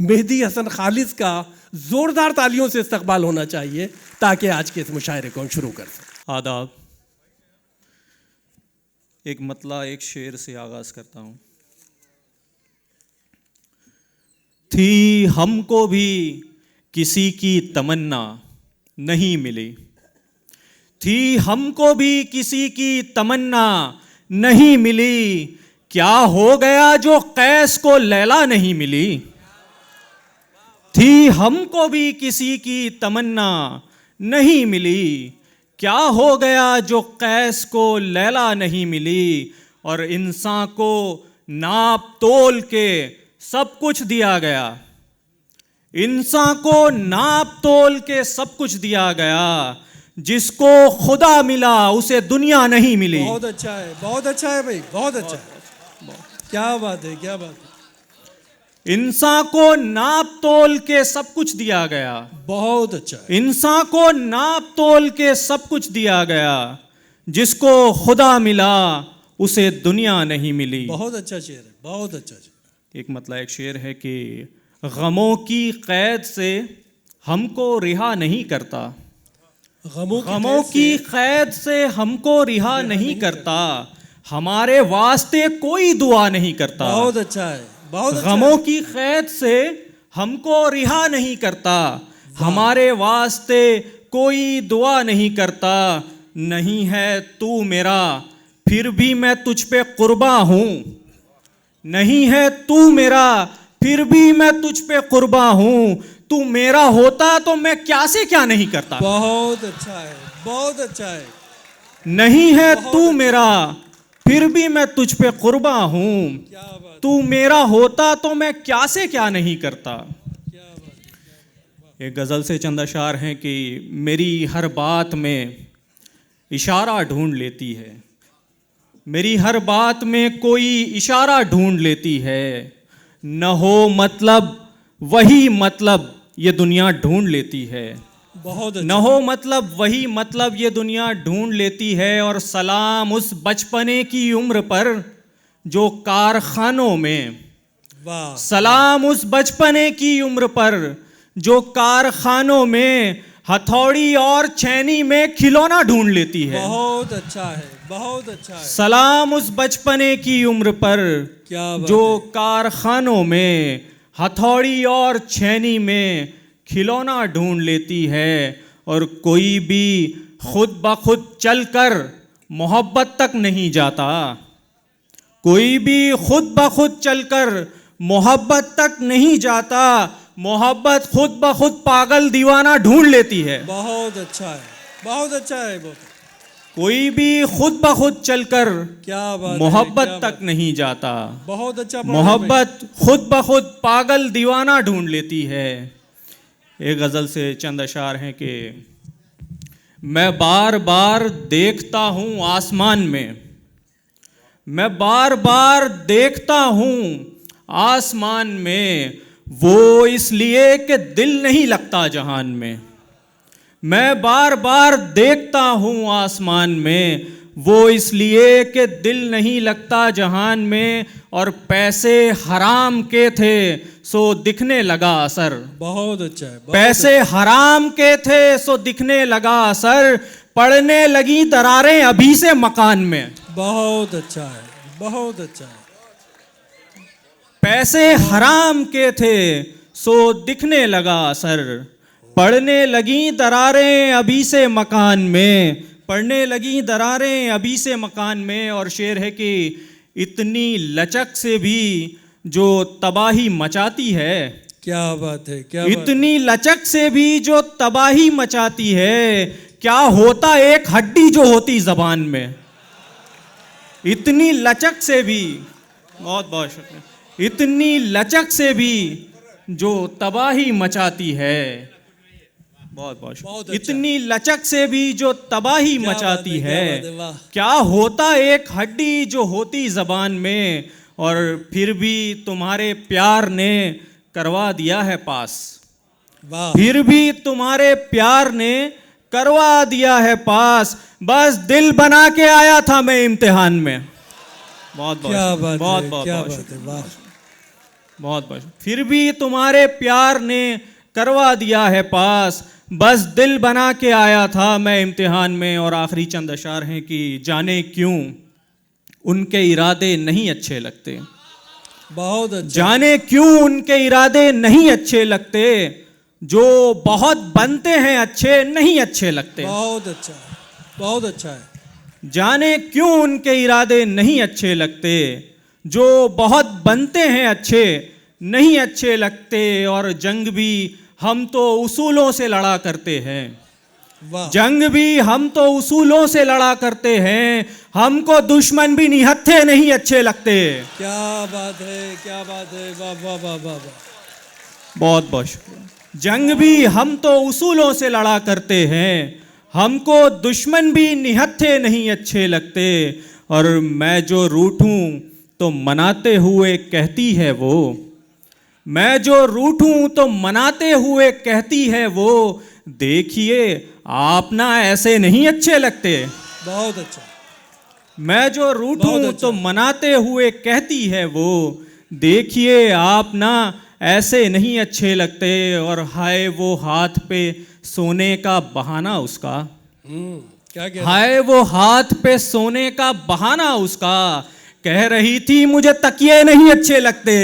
मेहदी हसन खालिद का जोरदार तालियों से इस्तकबाल होना चाहिए ताकि आज के इस मुशायरे को हम शुरू कर सकें। आदाब। एक मतला एक शेर से आगाज करता हूं। थी हमको भी किसी की तमन्ना नहीं मिली, थी हमको भी किसी की तमन्ना नहीं मिली, क्या हो गया जो कैस को लैला नहीं मिली। थी हमको भी किसी की तमन्ना नहीं मिली, क्या हो गया जो कैस को लैला नहीं मिली। और इंसान को नाप तोल के सब कुछ दिया गया, इंसान को नाप तोल के सब कुछ दिया गया, जिसको खुदा मिला उसे दुनिया नहीं मिली। बहुत अच्छा है, बहुत अच्छा है भाई, बहुत अच्छा है। क्या बात है, क्या बात है। इंसान को नाप तोल के सब कुछ दिया गया, बहुत अच्छा है। इंसान को नाप तोल के सब कुछ दिया गया, जिसको खुदा मिला उसे दुनिया नहीं मिली। बहुत अच्छा शेर है, बहुत अच्छा शेर। एक मतलब एक शेर है कि गमों की कैद से हमको रिहा नहीं करता, गमों की कैद से हमको रिहा नहीं करता, हमारे वास्ते कोई दुआ नहीं करता। बहुत अच्छा है, बहुत अच्छा गमों की कैद से हमको रिहा नहीं करता, हमारे वास्ते कोई दुआ नहीं करता। नहीं है तू मेरा फिर भी मैं तुझ पे कुर्बा हूं, नहीं है तू मेरा फिर भी मैं तुझ पे कुर्बा हूं, तू मेरा होता तो मैं क्या से क्या नहीं करता। बहुत अच्छा है, बहुत अच्छा है। नहीं है तू मेरा फिर भी मैं तुझ पे कुर्बा हूं, तू मेरा होता तो मैं क्या से क्या नहीं करता। एक गजल से चंद अशार हैं कि मेरी हर बात में इशारा ढूंढ लेती है, मेरी हर बात में कोई इशारा ढूंढ लेती है, न हो मतलब वही मतलब ये दुनिया ढूंढ लेती है। बहुत न हो मतलब वही मतलब ये दुनिया ढूंढ लेती है। और सलाम उस बचपने की उम्र पर जो कारखानों में, वाह, सलाम उस बचपने की उम्र पर जो कारखानों में हथौड़ी और छैनी में खिलौना ढूंढ लेती है। बहुत अच्छा है, बहुत अच्छा है। सलाम उस बचपने की उम्र पर क्या बात जो है। कारखानों में हथौड़ी और छैनी में खिलौना ढूंढ लेती है। और कोई भी खुद ब खुद चलकर मोहब्बत तक नहीं जाता, कोई भी खुद ब खुद चलकर मोहब्बत तक नहीं जाता, मोहब्बत खुद ब खुद पागल दीवाना ढूंढ लेती है। बहुत अच्छा है, बहुत अच्छा है। बहुत कोई भी खुद ब खुद चलकर क्या बात है, मोहब्बत क्या तक बात। नहीं जाता, बहुत अच्छा पढ़ा है मोहब्बत खुद ब खुद पागल दीवाना ढूंढ लेती है। एक गजल से चंद अशार हैं कि मैं बार बार देखता हूं आसमान में, मैं बार बार देखता हूं आसमान में, वो इसलिए कि दिल नहीं लगता जहान में। मैं बार बार देखता हूं आसमान में, वो इसलिए कि दिल नहीं लगता जहान में। और पैसे हराम के थे सो दिखने लगा असर, बहुत अच्छा है। बहुत पैसे हराम के थे सो दिखने लगा असर, पड़ने लगी दरारें अभी से मकान में। बहुत अच्छा है, बहुत अच्छा है। पैसे हराम के थे सो दिखने लगा असर, पड़ने लगी दरारें अभी से मकान में, पड़ने लगी दरारें अभी से मकान में। और शेर है कि इतनी लचक से भी जो तबाही मचाती है, क्या बात है, क्या बात है। इतनी लचक से भी जो तबाही मचाती है, क्या होता एक हड्डी जो होती जबान में। इतनी लचक से भी, बहुत बहुत शुक्रिया, इतनी लचक से भी जो तबाही मचाती है, बहुत बहुत बहुत शुक्रिया, अच्छा। इतनी लचक से भी जो तबाही क्या मचाती बात है, क्या बात है, वाह। क्या होता एक हड्डी जो होती जबान में। और फिर भी तुम्हारे प्यार ने करवा दिया है पास, वाह, फिर भी तुम्हारे प्यार ने करवा दिया है पास, बस दिल बना के आया था मैं इम्तिहान में। बहुत बहुत क्या शुक्रिया, बात बहुत है, बहुत क्या बहुत बात है, शुक्रिया। वाह। बहुत बहुत। फिर भी तुम्हारे प्यार ने करवा दिया है पास, बस दिल बना के आया था मैं इम्तिहान में। और आखिरी चंद अशार हैं कि जाने क्यों उनके इरादे नहीं अच्छे लगते, बहुत अच्छा। जाने क्यों उनके इरादे नहीं अच्छे लगते, जो बहुत बनते हैं अच्छे नहीं अच्छे लगते। बहुत अच्छा, बहुत अच्छा है। जाने क्यों उनके इरादे नहीं अच्छे लगते, जो बहुत बनते हैं अच्छे नहीं अच्छे लगते। और जंग भी हम तो उसूलों से लड़ा करते हैं, वाह, जंग भी हम तो उसूलों से लड़ा करते हैं, हमको दुश्मन भी निहत्थे नहीं अच्छे लगते। क्या बात है, क्या बात है, वाह वाह वाह वाह वाह। बहुत बहुत शुक्रिया। जंग भी हम तो उसूलों से लड़ा करते हैं, हमको दुश्मन भी निहत्थे नहीं अच्छे लगते। और मैं जो रूठूं तो मनाते हुए कहती है वो, मैं जो रूठूं तो मनाते हुए कहती है वो, देखिए आप ना ऐसे नहीं अच्छे लगते। बहुत अच्छा, मैं जो रूठूं बहुत अच्छा। तो मनाते हुए कहती है वो, देखिए आप ना ऐसे नहीं अच्छे लगते। और हाय वो हाथ पे सोने का बहाना उसका, क्या कह रहे हाय वो हाथ पे सोने का बहाना उसका, कह रही थी मुझे तकिए नहीं अच्छे लगते।